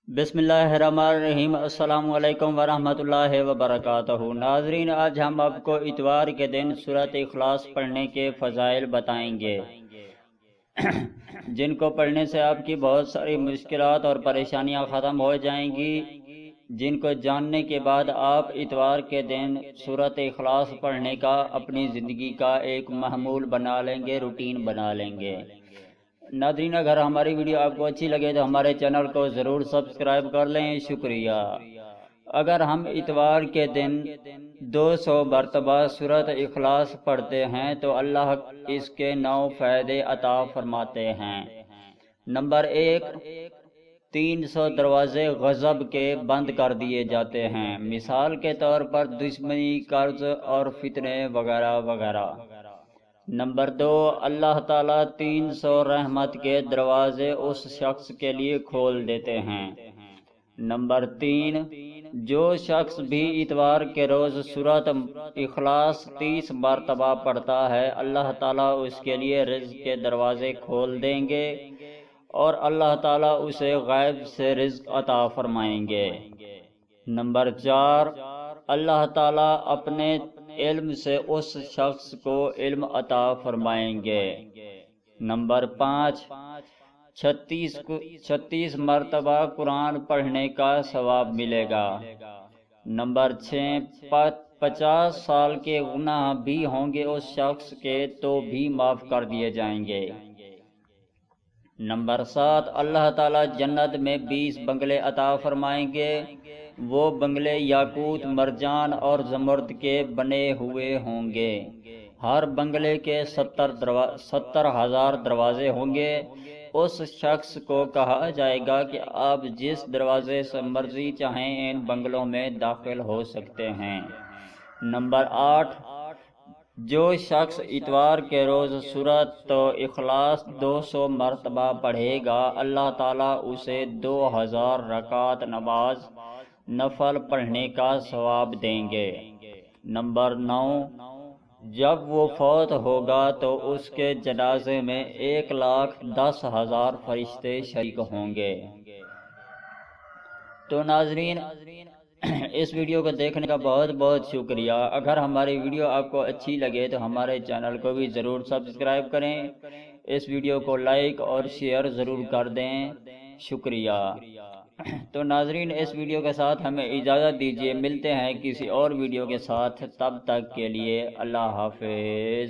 بسم اللہ الرحمن الرحیم۔ السلام علیکم ورحمۃ اللہ وبرکاتہ۔ ناظرین، آج ہم آپ کو اتوار کے دن سورۃ اخلاص پڑھنے کے فضائل بتائیں گے جن کو پڑھنے سے آپ کی بہت ساری مشکلات اور پریشانیاں ختم ہو جائیں گی، جن کو جاننے کے بعد آپ اتوار کے دن سورۃ اخلاص پڑھنے کا اپنی زندگی کا ایک معمول بنا لیں گے، روٹین بنا لیں گے۔ ناظرین، اگر ہماری ویڈیو آپ کو اچھی لگے تو ہمارے چینل کو ضرور سبسکرائب کر لیں، شکریہ۔ اگر ہم اتوار کے دن 200 مرتبہ سورۃ اخلاص پڑھتے ہیں تو اللہ اس کے 9 فائدے عطا فرماتے ہیں۔ نمبر 1، 300 دروازے غضب کے بند کر دیے جاتے ہیں، مثال کے طور پر دشمنی، قرض اور فتنے وغیرہ وغیرہ۔ نمبر 2، اللہ تعالیٰ 300 رحمت کے دروازے اس شخص کے لیے کھول دیتے ہیں۔ نمبر 3، جو شخص بھی اتوار کے روز سورۃ اخلاص 30 مرتبہ پڑھتا ہے، اللہ تعالیٰ اس کے لیے رزق کے دروازے کھول دیں گے اور اللہ تعالیٰ اسے غیب سے رزق عطا فرمائیں گے۔ نمبر 4، اللہ تعالیٰ اپنے علم سے اس شخص کو علم عطا فرمائیں گے۔ نمبر 5، 36 مرتبہ قرآن پڑھنے کا ثواب ملے گا۔ نمبر 6، 50 سال کے گناہ بھی ہوں گے اس شخص کے تو بھی معاف کر دیے جائیں گے۔ نمبر 7، اللہ تعالیٰ جنت میں 20 بنگلے عطا فرمائیں گے۔ وہ بنگلے یاقوت، مرجان اور زمرد کے بنے ہوئے ہوں گے۔ ہر بنگلے کے 70,000 دروازے ہوں گے۔ اس شخص کو کہا جائے گا کہ آپ جس دروازے سے مرضی چاہیں ان بنگلوں میں داخل ہو سکتے ہیں۔ نمبر 8، جو شخص اتوار کے روز سورۃ اخلاص 200 مرتبہ پڑھے گا، اللہ تعالیٰ اسے 2000 رکعت نماز نفل پڑھنے کا ثواب دیں گے۔ نمبر 9، جب وہ فوت ہوگا تو اس کے جنازے میں 1,10,000 فرشتے شریک ہوں گے۔ تو ناظرین، اس ویڈیو کو دیکھنے کا بہت بہت شکریہ۔ اگر ہماری ویڈیو آپ کو اچھی لگے تو ہمارے چینل کو بھی ضرور سبسکرائب کریں، اس ویڈیو کو لائک اور شیئر ضرور کر دیں، شکریہ۔ تو ناظرین، اس ویڈیو کے ساتھ ہمیں اجازت دیجیے، ملتے ہیں کسی اور ویڈیو کے ساتھ، تب تک کے لیے اللہ حافظ۔